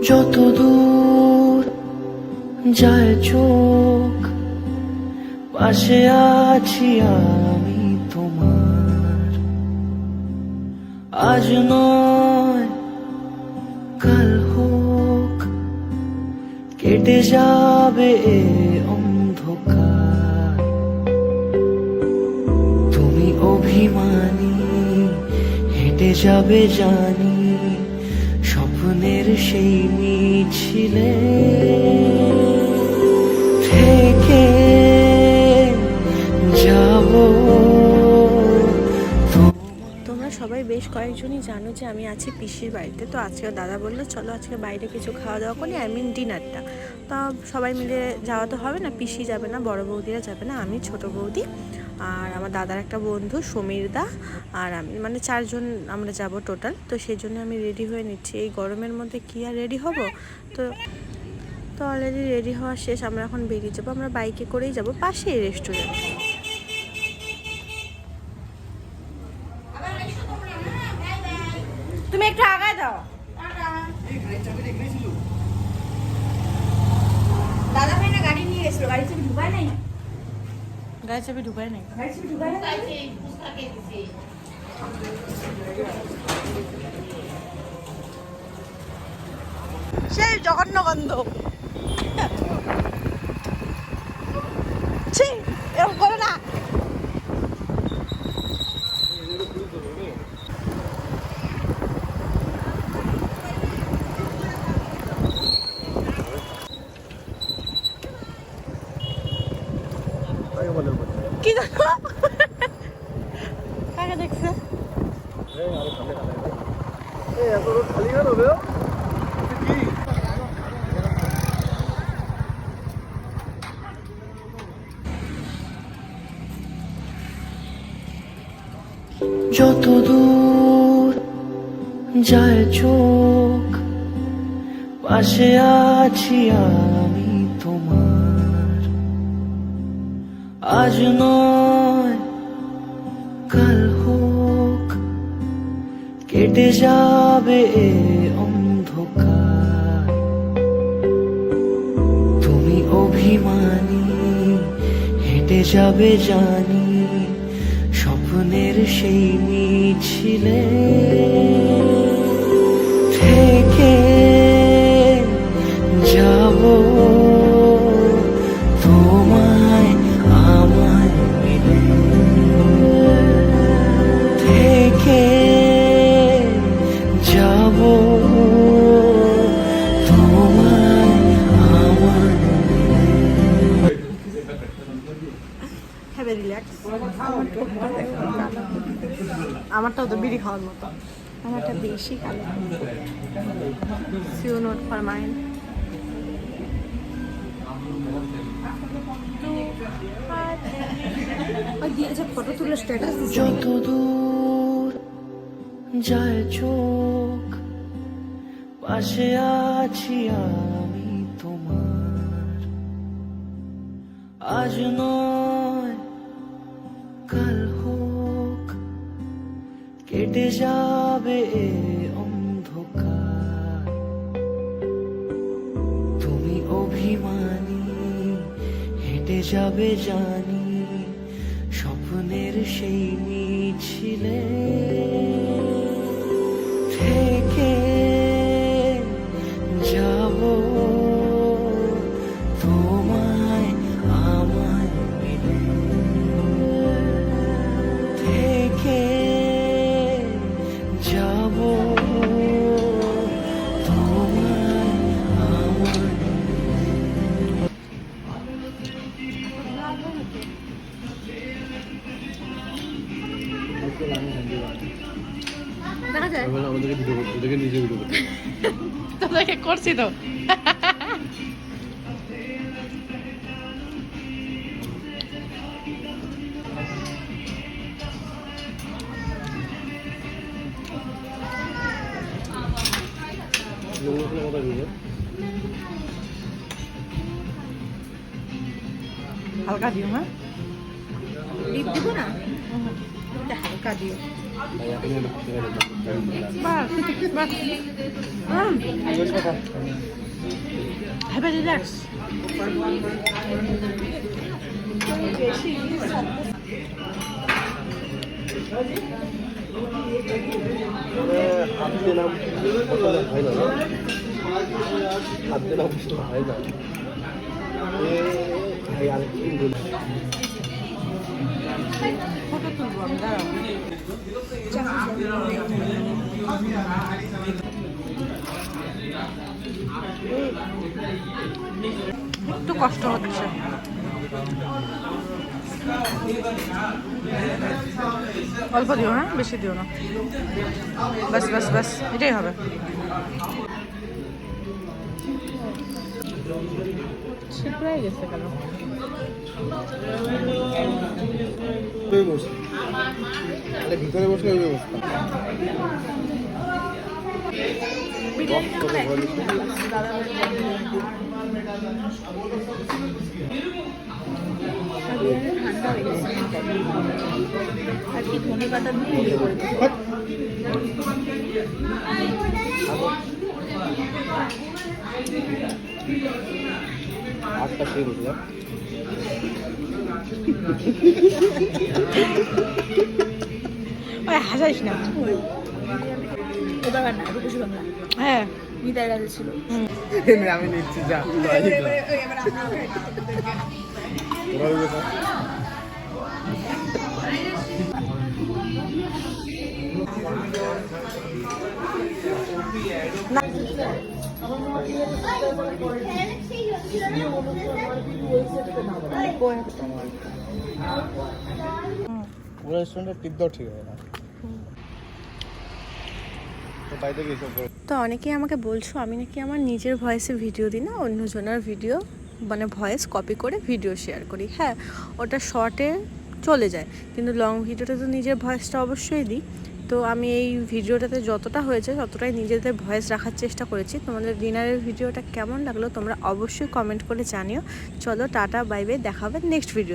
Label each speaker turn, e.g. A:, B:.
A: যত দূর যায় চোখ, পাশে আছি আমি তোমার। আজ নয় কাল হোক, কেটে যাবে এ অন্ধকার। তুমি অভিমানী, হেঁটে যাবে জানি স্বপ্নের সেই মিছিলে। থেকে যাব।
B: তোমরা সবাই বেশ কয়েকজনই জানো যে আমি আছি পিসির বাড়িতে। তো আজকে দাদা বললো চলো আজকে বাইরে কিছু খাওয়া দাওয়া করি, ডিনারটা। তা সবাই মিলে যাওয়া তো হবে না, পিসি যাবে না, বড় বৌদিরা যাবে না, আমি ছোট বৌদি আর আমার দাদার একটা বন্ধু সমীর দা আর আমি, মানে 4 জন আমরা যাব টোটাল। তো সেই জন্য আমি রেডি হয়ে নিচ্ছি। এই গরমের মধ্যে কি আর রেডি হব। তো তো অলরেডি রেডি হওয়া শেষ, আমরা এখন বেরিয়ে যাবো। আমরা বাইকে করেই যাব, পাশেই রেস্টুরেন্ট। তুমি একটু আগায় দাও। দাদা ভাই না গাড়ি নিয়ে গেছিল, গাড়ি চাবি ঢুকায় নাই। গাড়ি চাবি ঢুকায় নাই। সেই জঘন্য গন্ধ। ছি, এরকম করো না। কি দেখো, কাকে দেখছে?
A: যত দূর যায় চোখ, পাশে আছি আমি তোমার। আজ নয় কাল হোক, কেটে যাবে এ অন্ধকার। তুমি অভিমানী, হেঁটে যাবে জানি স্বপ্নের সেই মিছিলে। থেকে যাব তোমায় আমায় মিলে। থেকে যাব তোমায় আমায় মিলে।
B: Have a relax. আমারটাও তো বিড়ি খাওয়ার মতো, আমারটা বেশি কালো। সিউ নোট ফর মাইন্ড। দিয়েছে ফটো তুলে স্ট্যাটাস।
A: যত দূর যায় চোখ, পাশে আছি আমি তোমার। আজ নয় কাল হোক, কেটে যাবে এ অন্ধকার। তুমি অভিমানী, হেঁটে যাবে জানি স্বপ্নের সেই মিছিলে। থেকে যাব তোমায় আমায় মিলে। থেকে যাব তোমায় আমায়
B: দেখা যায়
C: ওদেরকে নিজে ভিডিও করতে
B: তোদেরকে করছি তো। হালকা দিও, হ্যাঁ? ডিপ দিব না। এটা হালকা দিও।
C: ভাই আপনি না খেয়ে দেন
B: বাস বাস হ্যাভ এ রিল্যাক্স।
C: হাত দিলাম হয় না হাত দিলাম হয় না ভাই আর কি বলি
B: ফটো তুলবো আমি, দাঁড়াও। একটু কষ্ট হচ্ছে। অল্প দিও, হ্যাঁ বেশি দিও না, বাস বাস বাস এটাই হবে। ছিপড়াই গেছে কেন?
C: ভিতরে বসে ওই ব্যবস্থা
B: ঠান্ডা হয়ে গেছে আর কি ধনে পাতা দিয়ে করে
C: আটটা খেয়ে বুঝলাম
B: ওই হাসাইস না।
D: এবার না রূপসী বাংলা
B: হ্যাঁ
D: বিদায় রাজা ছিল।
C: আমি নিচ্ছি যা পুরো রেস্টুরেন্টের টিপ দাও ঠিক হবে না তো তাই থেকে এসব
B: তো অনেকেই আমাকে বলছো আমি নাকি আমার নিজের ভয়েসে ভিডিও দিই না, অন্যজনের ভিডিও মানে ভয়েস কপি করে ভিডিও শেয়ার করি। হ্যাঁ ওটা শর্টে চলে যায়, কিন্তু লং ভিডিওতে তো নিজের ভয়েসটা অবশ্যই দিই। তো আমি এই ভিডিওটাতে যতটা হয়েছে ততটাই নিজেদের ভয়েস রাখার চেষ্টা করেছি। তোমাদের ডিনারের ভিডিওটা কেমন লাগলো তোমরা অবশ্যই কমেন্ট করে জানিও। চলো টাটা বাই বাই, দেখা হবে নেক্সট ভিডিও।